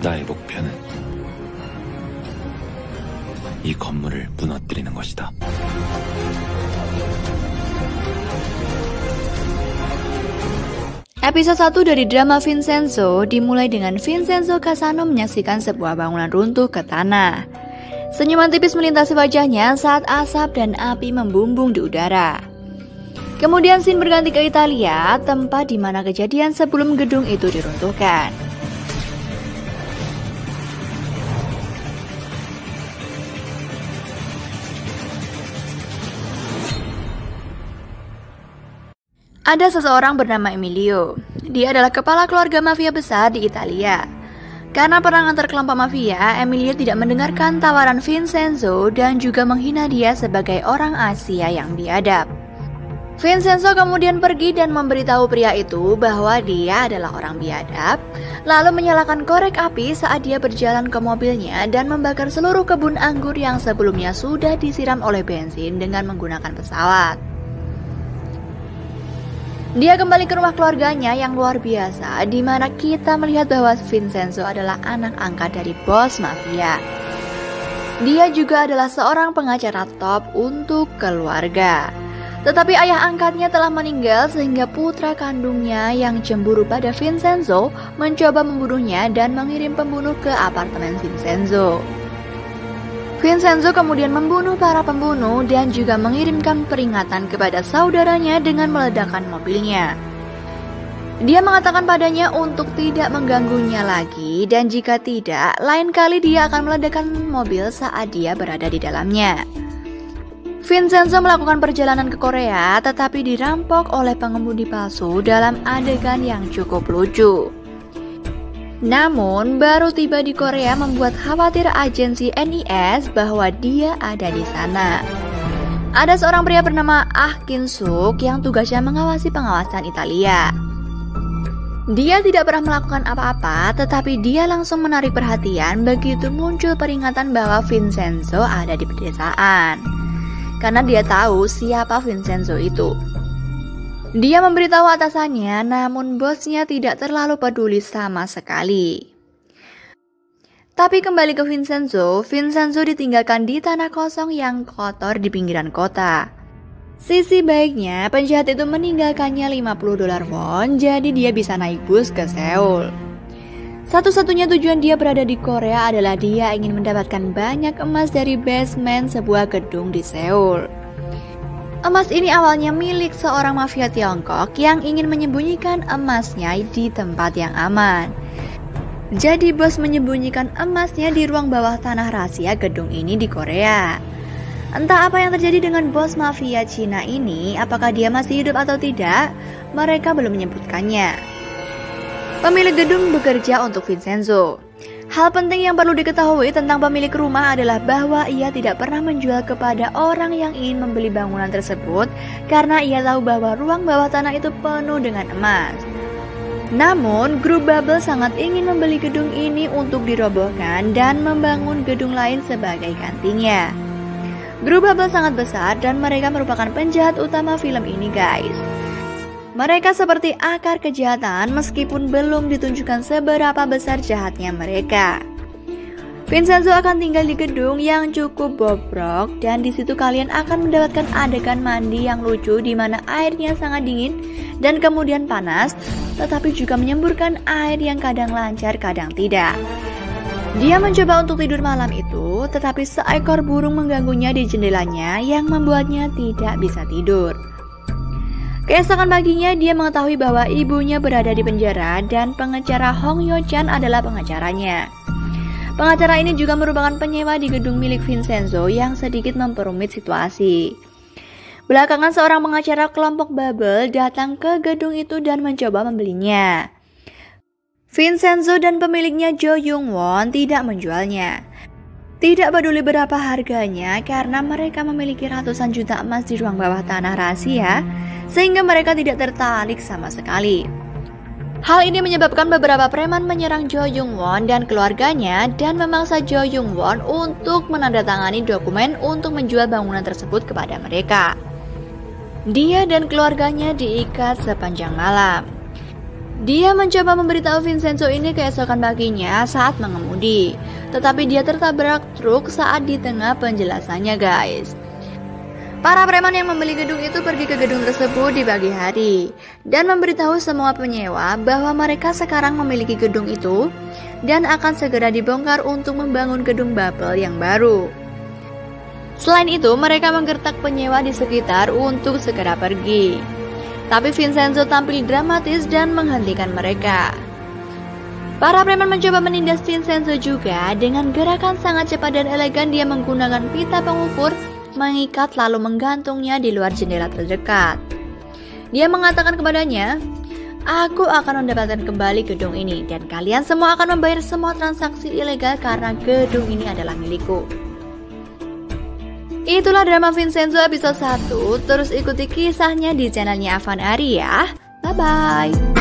나의 목표는 이 건물을 무너뜨리는 것이다. Episode 1 dari drama Vincenzo dimulai dengan Vincenzo Cassano menyaksikan sebuah bangunan runtuh ke tanah. Senyuman tipis melintasi wajahnya saat asap dan api membumbung di udara. Kemudian scene berganti ke Italia, tempat di mana kejadian sebelum gedung itu diruntuhkan. Ada seseorang bernama Emilio. Dia adalah kepala keluarga mafia besar di Italia. Karena perang antar kelompok mafia, Emilio tidak mendengarkan tawaran Vincenzo dan juga menghina dia sebagai orang Asia yang biadab. Vincenzo kemudian pergi dan memberitahu pria itu bahwa dia adalah orang biadab, lalu menyalakan korek api saat dia berjalan ke mobilnya dan membakar seluruh kebun anggur yang sebelumnya sudah disiram oleh bensin dengan menggunakan pesawat. Dia kembali ke rumah keluarganya yang luar biasa, di mana kita melihat bahwa Vincenzo adalah anak angkat dari bos mafia. Dia juga adalah seorang pengacara top untuk keluarga. Tetapi ayah angkatnya telah meninggal sehingga putra kandungnya yang cemburu pada Vincenzo mencoba membunuhnya dan mengirim pembunuh ke apartemen Vincenzo. Vincenzo kemudian membunuh para pembunuh dan juga mengirimkan peringatan kepada saudaranya dengan meledakkan mobilnya. Dia mengatakan padanya untuk tidak mengganggunya lagi dan jika tidak, lain kali dia akan meledakkan mobil saat dia berada di dalamnya. Vincenzo melakukan perjalanan ke Korea tetapi dirampok oleh pengemudi palsu dalam adegan yang cukup lucu. Namun, baru tiba di Korea membuat khawatir agensi NIS bahwa dia ada di sana. Ada seorang pria bernama Ah Kin Suk yang tugasnya mengawasi pengawasan Italia. Dia tidak pernah melakukan apa-apa, tetapi dia langsung menarik perhatian begitu muncul peringatan bahwa Vincenzo ada di pedesaan. Karena dia tahu siapa Vincenzo itu. Dia memberitahu atasannya, namun bosnya tidak terlalu peduli sama sekali. Tapi kembali ke Vincenzo ditinggalkan di tanah kosong yang kotor di pinggiran kota. Sisi baiknya, penjahat itu meninggalkannya $50 jadi dia bisa naik bus ke Seoul. Satu-satunya tujuan dia berada di Korea adalah dia ingin mendapatkan banyak emas dari basement sebuah gedung di Seoul. Emas ini awalnya milik seorang mafia Tiongkok yang ingin menyembunyikan emasnya di tempat yang aman. Jadi bos menyembunyikan emasnya di ruang bawah tanah rahasia gedung ini di Korea. Entah apa yang terjadi dengan bos mafia Cina ini, apakah dia masih hidup atau tidak, mereka belum menyebutkannya. Pemilik gedung bekerja untuk Vincenzo. Hal penting yang perlu diketahui tentang pemilik rumah adalah bahwa ia tidak pernah menjual kepada orang yang ingin membeli bangunan tersebut karena ia tahu bahwa ruang bawah tanah itu penuh dengan emas. Namun, grup Bubble sangat ingin membeli gedung ini untuk dirobohkan dan membangun gedung lain sebagai gantinya. Grup Bubble sangat besar dan mereka merupakan penjahat utama film ini, guys. Mereka seperti akar kejahatan meskipun belum ditunjukkan seberapa besar jahatnya mereka. Vincenzo akan tinggal di gedung yang cukup bobrok dan di situ kalian akan mendapatkan adegan mandi yang lucu di mana airnya sangat dingin dan kemudian panas, tetapi juga menyemburkan air yang kadang lancar kadang tidak. Dia mencoba untuk tidur malam itu, tetapi seekor burung mengganggunya di jendelanya yang membuatnya tidak bisa tidur. Keesokan paginya, dia mengetahui bahwa ibunya berada di penjara dan pengacara Hong Yo-chan adalah pengacaranya. Pengacara ini juga merupakan penyewa di gedung milik Vincenzo yang sedikit memperumit situasi. Belakangan seorang pengacara kelompok Bubble datang ke gedung itu dan mencoba membelinya. Vincenzo dan pemiliknya Jo Young Won tidak menjualnya. Tidak peduli berapa harganya karena mereka memiliki ratusan juta emas di ruang bawah tanah rahasia, sehingga mereka tidak tertarik sama sekali. Hal ini menyebabkan beberapa preman menyerang Jo Young Won dan keluarganya dan memaksa Jo Young Won untuk menandatangani dokumen untuk menjual bangunan tersebut kepada mereka. Dia dan keluarganya diikat sepanjang malam. Dia mencoba memberitahu Vincenzo ini keesokan paginya saat mengemudi, tetapi dia tertabrak truk saat di tengah penjelasannya, guys. Para preman yang membeli gedung itu pergi ke gedung tersebut di pagi hari dan memberitahu semua penyewa bahwa mereka sekarang memiliki gedung itu dan akan segera dibongkar untuk membangun gedung bubble yang baru. Selain itu, mereka menggertak penyewa di sekitar untuk segera pergi. Tapi Vincenzo tampil dramatis dan menghentikan mereka. Para preman mencoba menindas Vincenzo juga dengan gerakan sangat cepat dan elegan. Dia menggunakan pita pengukur, mengikat lalu menggantungnya di luar jendela terdekat. Dia mengatakan kepadanya, "Aku akan mendapatkan kembali gedung ini dan kalian semua akan membayar semua transaksi ilegal karena gedung ini adalah milikku." Itulah drama Vincenzo episode 1. Terus ikuti kisahnya di channelnya Avan Ari ya. Bye-bye.